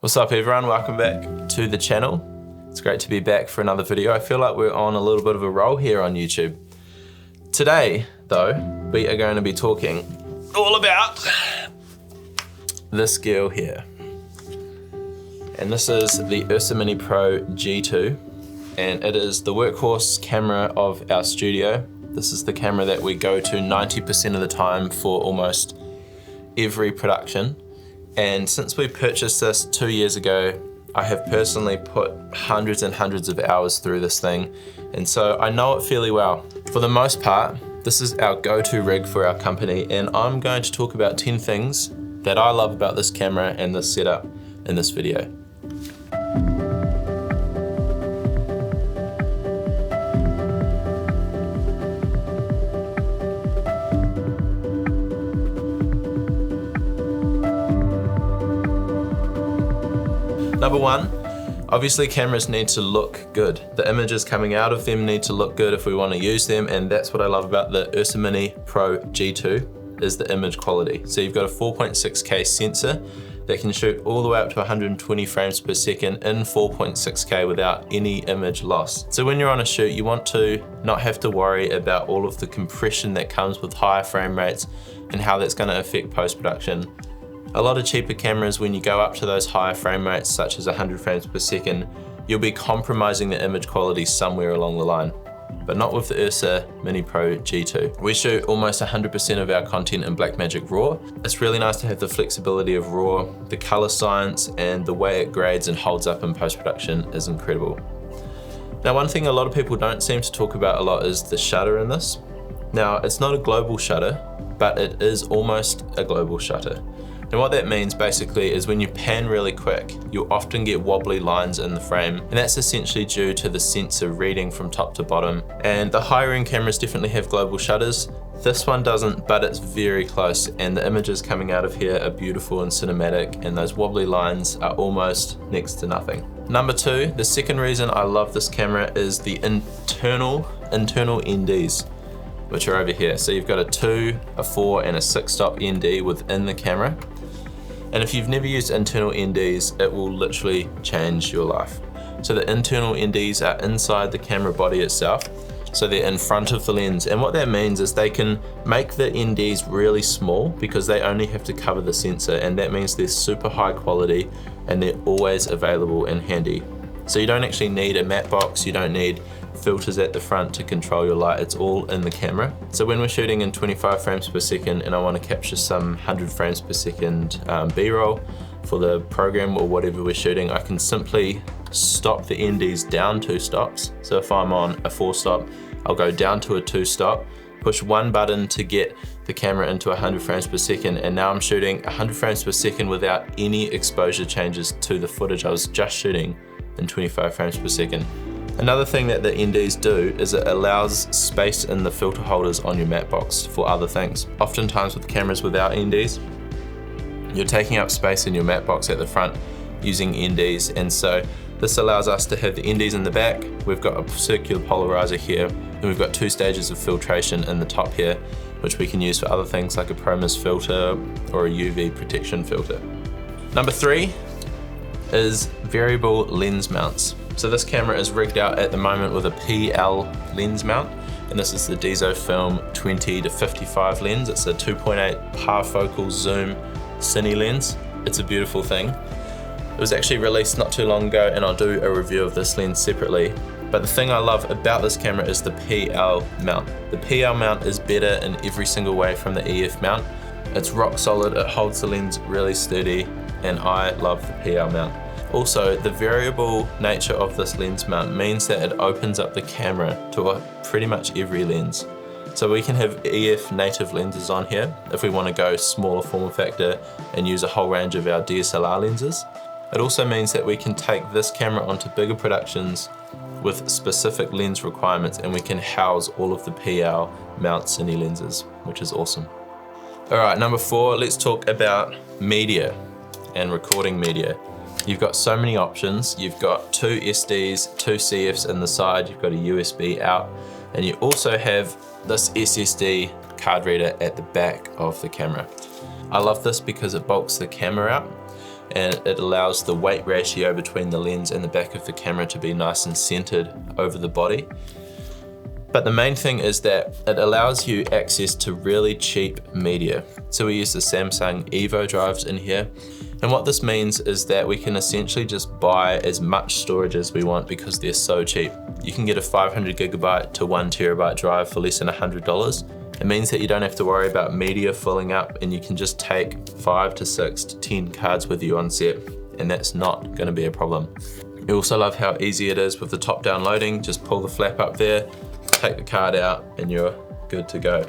What's up everyone, welcome back to the channel. It's great to be back for another video. I feel like we're on a little bit of a roll here on YouTube. Today though, we are going to be talking all about this girl here. And this is the Ursa Mini Pro G2, and it is the workhorse camera of our studio. This is the camera that we go to 90% of the time for almost every production. And since we purchased this 2 years ago, I have personally put hundreds and hundreds of hours through this thing, and so I know it fairly well. For the most part, this is our go-to rig for our company, and I'm going to talk about 10 things that I love about this camera and this setup in this video. Number one, obviously cameras need to look good. The images coming out of them need to look good if we want to use them, and that's what I love about the Ursa Mini Pro G2 is the image quality. So you've got a 4.6K sensor that can shoot all the way up to 120 frames per second in 4.6K without any image loss. So when you're on a shoot, you want to not have to worry about all of the compression that comes with higher frame rates and how that's going to affect post-production. A lot of cheaper cameras, when you go up to those higher frame rates, such as 100 frames per second, you'll be compromising the image quality somewhere along the line. But not with the Ursa Mini Pro G2. We shoot almost 100% of our content in Blackmagic RAW. It's really nice to have the flexibility of RAW, the color science, and the way it grades and holds up in post-production is incredible. Now, one thing a lot of people don't seem to talk about a lot is the shutter in this. Now, it's not a global shutter, but it is almost a global shutter. And what that means basically is when you pan really quick, you'll often get wobbly lines in the frame, and that's essentially due to the sensor reading from top to bottom. And the higher end cameras definitely have global shutters. This one doesn't, but it's very close, and the images coming out of here are beautiful and cinematic, and those wobbly lines are almost next to nothing. Number two, the second reason I love this camera is the internal NDs, which are over here. So you've got a 2, a 4, and a 6 stop ND within the camera. And if you've never used internal NDs, it will literally change your life. So the internal NDs are inside the camera body itself. So they're in front of the lens. And what that means is they can make the NDs really small because they only have to cover the sensor. And that means they're super high quality and they're always available and handy. So you don't actually need a matte box, you don't need filters at the front to control your light, it's all in the camera. So when we're shooting in 25 frames per second and I want to capture some 100 frames per second B-roll for the program or whatever we're shooting, I can simply stop the NDs down 2 stops. So if I'm on a 4 stop, I'll go down to a 2 stop, push one button to get the camera into 100 frames per second, and now I'm shooting 100 frames per second without any exposure changes to the footage I was just shooting in 25 frames per second. Another thing that the NDs do is it allows space in the filter holders on your matte box for other things. Oftentimes with cameras without NDs, you're taking up space in your matte box at the front using NDs, and so this allows us to have the NDs in the back. We've got a circular polarizer here, and we've got 2 stages of filtration in the top here, which we can use for other things like a ProMIS filter or a UV protection filter. Number 3 is variable lens mounts. So this camera is rigged out at the moment with a PL lens mount, and this is the Desofilm 20-55 lens. It's a 2.8 parfocal zoom cine lens. It's a beautiful thing. It was actually released not too long ago, and I'll do a review of this lens separately. But the thing I love about this camera is the PL mount. The PL mount is better in every single way from the EF mount. It's rock solid, it holds the lens really sturdy, and I love the PL mount. Also, the variable nature of this lens mount means that it opens up the camera to pretty much every lens. So we can have EF native lenses on here if we want to go smaller form factor and use a whole range of our DSLR lenses. It also means that we can take this camera onto bigger productions with specific lens requirements, and we can house all of the PL mount cine lenses, which is awesome. All right, number 4, let's talk about media and recording media. You've got so many options. You've got 2 SDs, 2 CFs in the side, you've got a USB out, and you also have this SSD card reader at the back of the camera. I love this because it bulks the camera out. and it allows the weight ratio between the lens and the back of the camera to be nice and centered over the body. But the main thing is that it allows you access to really cheap media. So we use the Samsung Evo drives in here. And what this means is that we can essentially just buy as much storage as we want because they're so cheap. You can get a 500 gigabyte to 1 terabyte drive for less than $100. It means that you don't have to worry about media filling up, and you can just take 5 to 6 to 10 cards with you on set, and that's not going to be a problem. We also love how easy it is with the top-down loading. Just pull the flap up there, take the card out, and you're good to go.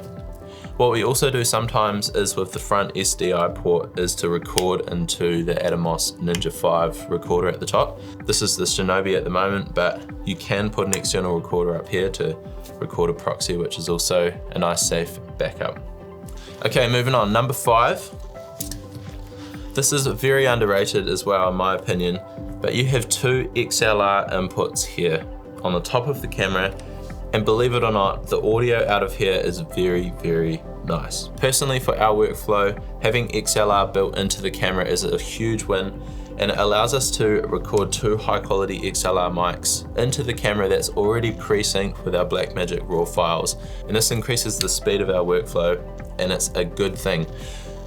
What we also do sometimes is with the front SDI port is to record into the Atomos Ninja 5 recorder at the top. This is the Shinobi at the moment, but you can put an external recorder up here to record a proxy, which is also a nice safe backup. Okay, moving on, number 5. This is very underrated as well in my opinion, but you have 2 XLR inputs here on the top of the camera. And believe it or not, the audio out of here is very, very nice. Personally, for our workflow, having XLR built into the camera is a huge win, and it allows us to record 2 high quality XLR mics into the camera that's already pre-synced with our Blackmagic RAW files. And this increases the speed of our workflow, and it's a good thing.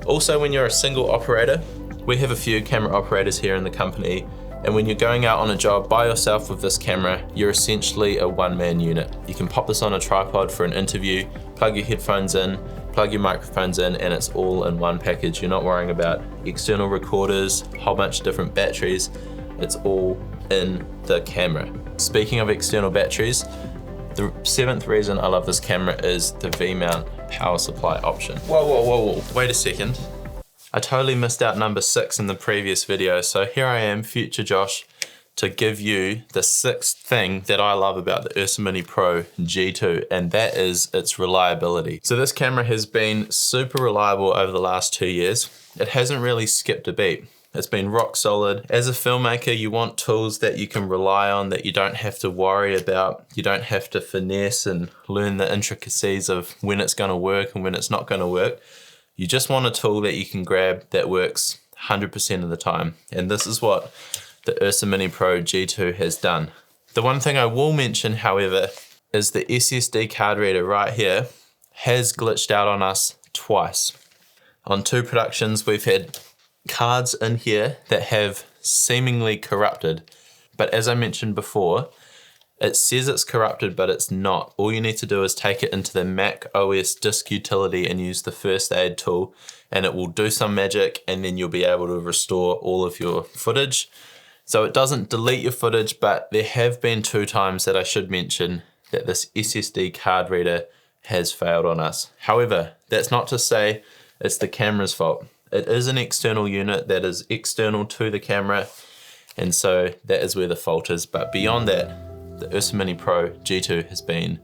Also, when you're a single operator, we have a few camera operators here in the company, and when you're going out on a job by yourself with this camera, you're essentially a one-man unit. You can pop this on a tripod for an interview, plug your headphones in, plug your microphones in, and it's all in one package. You're not worrying about external recorders, a whole bunch of different batteries. It's all in the camera. Speaking of external batteries, the 7th reason I love this camera is the V-mount power supply option. Whoa, wait a second. I totally missed out number 6 in the previous video, so here I am, future Josh, to give you the 6th thing that I love about the Ursa Mini Pro G2, and that is its reliability. So this camera has been super reliable over the last 2 years. It hasn't really skipped a beat. It's been rock solid. As a filmmaker, you want tools that you can rely on, that you don't have to worry about. You don't have to finesse and learn the intricacies of when it's gonna work and when it's not gonna work. You just want a tool that you can grab that works 100% of the time. And this is what the Ursa Mini Pro G2 has done. The one thing I will mention, however, is the SSD card reader right here has glitched out on us twice. On 2 productions, we've had cards in here that have seemingly corrupted. But as I mentioned before, it says it's corrupted, but it's not. All you need to do is take it into the Mac OS disk utility and use the first aid tool, and it will do some magic, and then you'll be able to restore all of your footage. So it doesn't delete your footage, but there have been 2 times that I should mention that this SSD card reader has failed on us. However, that's not to say it's the camera's fault. It is an external unit that is external to the camera, and so that is where the fault is. But beyond that, the Ursa Mini Pro G2 has been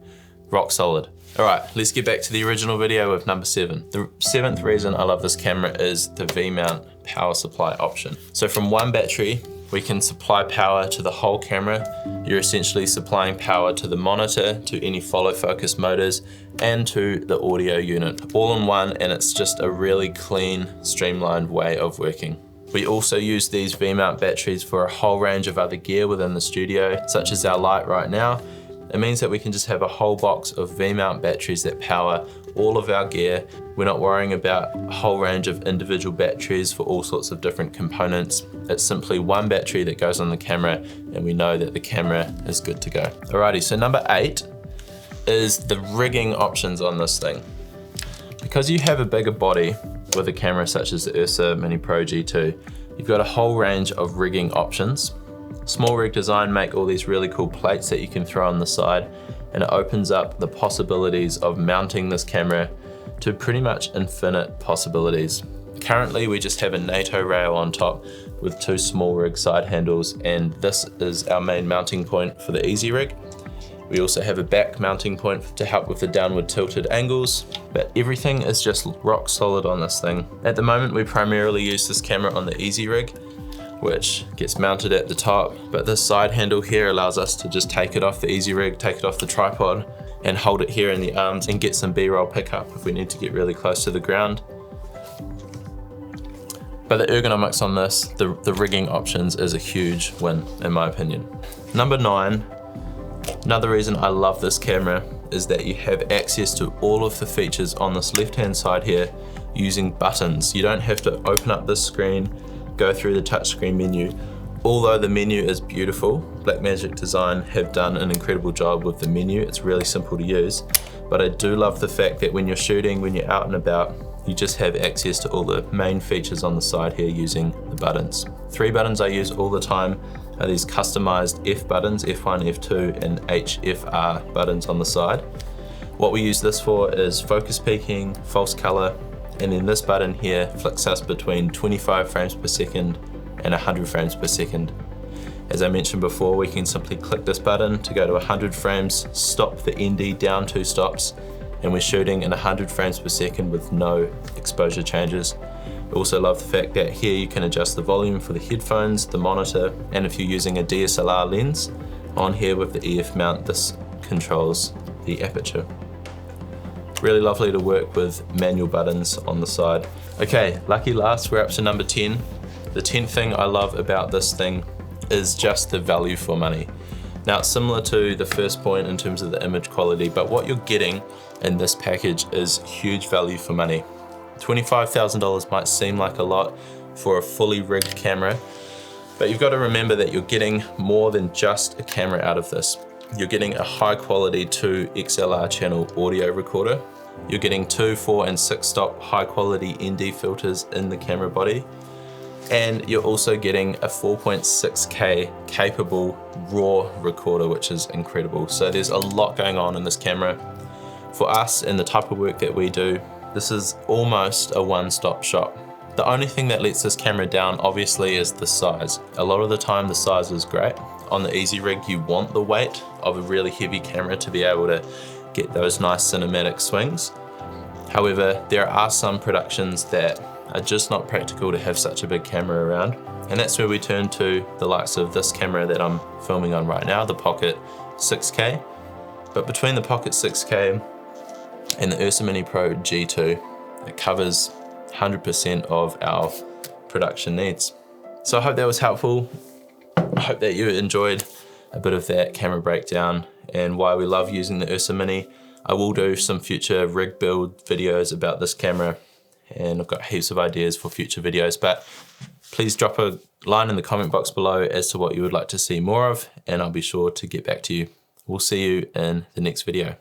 rock solid. All right, let's get back to the original video with number 7. The 7th reason I love this camera is the V-mount power supply option. So from one battery, we can supply power to the whole camera. You're essentially supplying power to the monitor, to any follow focus motors, and to the audio unit, all in one, and it's just a really clean, streamlined way of working. We also use these V-mount batteries for a whole range of other gear within the studio, such as our light right now. It means that we can just have a whole box of V-mount batteries that power all of our gear. We're not worrying about a whole range of individual batteries for all sorts of different components. It's simply one battery that goes on the camera, and we know that the camera is good to go. Alrighty, so number 8 is the rigging options on this thing. Because you have a bigger body with a camera such as the Ursa Mini Pro G2, you've got a whole range of rigging options. Small Rig Design make all these really cool plates that you can throw on the side, and it opens up the possibilities of mounting this camera to pretty much infinite possibilities. Currently, we just have a NATO rail on top with 2 Small Rig side handles, and this is our main mounting point for the Easy Rig. We also have a back mounting point to help with the downward tilted angles, but everything is just rock solid on this thing. At the moment, we primarily use this camera on the Easy Rig, which gets mounted at the top, but this side handle here allows us to just take it off the Easy Rig, take it off the tripod, and hold it here in the arms and get some B-roll pickup if we need to get really close to the ground. But the ergonomics on this, the rigging options is a huge win in my opinion. Number 9, another reason I love this camera is that you have access to all of the features on this left-hand side here using buttons. You don't have to open up this screen, go through the touchscreen menu. Although the menu is beautiful, Blackmagic Design have done an incredible job with the menu. It's really simple to use, but I do love the fact that when you're shooting, when you're out and about, you just have access to all the main features on the side here using the buttons. 3 buttons I use all the time are these customized F buttons, F1, F2, and HFR buttons on the side. What we use this for is focus peaking, false color, and then this button here flicks us between 25 frames per second and 100 frames per second. As I mentioned before, we can simply click this button to go to 100 frames, stop the ND down 2 stops, and we're shooting in 100 frames per second with no exposure changes. I also love the fact that here you can adjust the volume for the headphones, the monitor, and if you're using a DSLR lens, on here with the EF mount, this controls the aperture. Really lovely to work with manual buttons on the side. Okay, lucky last, we're up to number 10. The 10th thing I love about this thing is just the value for money. Now it's similar to the first point in terms of the image quality, but what you're getting in this package is huge value for money. $25,000 might seem like a lot for a fully rigged camera, but you've got to remember that you're getting more than just a camera out of this. You're getting a high quality 2 XLR channel audio recorder. You're getting 2, 4, and 6 stop high quality ND filters in the camera body. And you're also getting a 4.6K capable RAW recorder, which is incredible. So there's a lot going on in this camera. For us and the type of work that we do, this is almost a one-stop shop. The only thing that lets this camera down obviously is the size. A lot of the time the size is great. On the Easy Rig you want the weight of a really heavy camera to be able to get those nice cinematic swings. However, there are some productions that are just not practical to have such a big camera around. And that's where we turn to the likes of this camera that I'm filming on right now, the Pocket 6K. But between the Pocket 6K and the Ursa Mini Pro G2, it covers 100% of our production needs. So I hope that was helpful. I hope that you enjoyed a bit of that camera breakdown and why we love using the Ursa Mini. I will do some future rig build videos about this camera, and I've got heaps of ideas for future videos, but please drop a line in the comment box below as to what you would like to see more of, and I'll be sure to get back to you. We'll see you in the next video.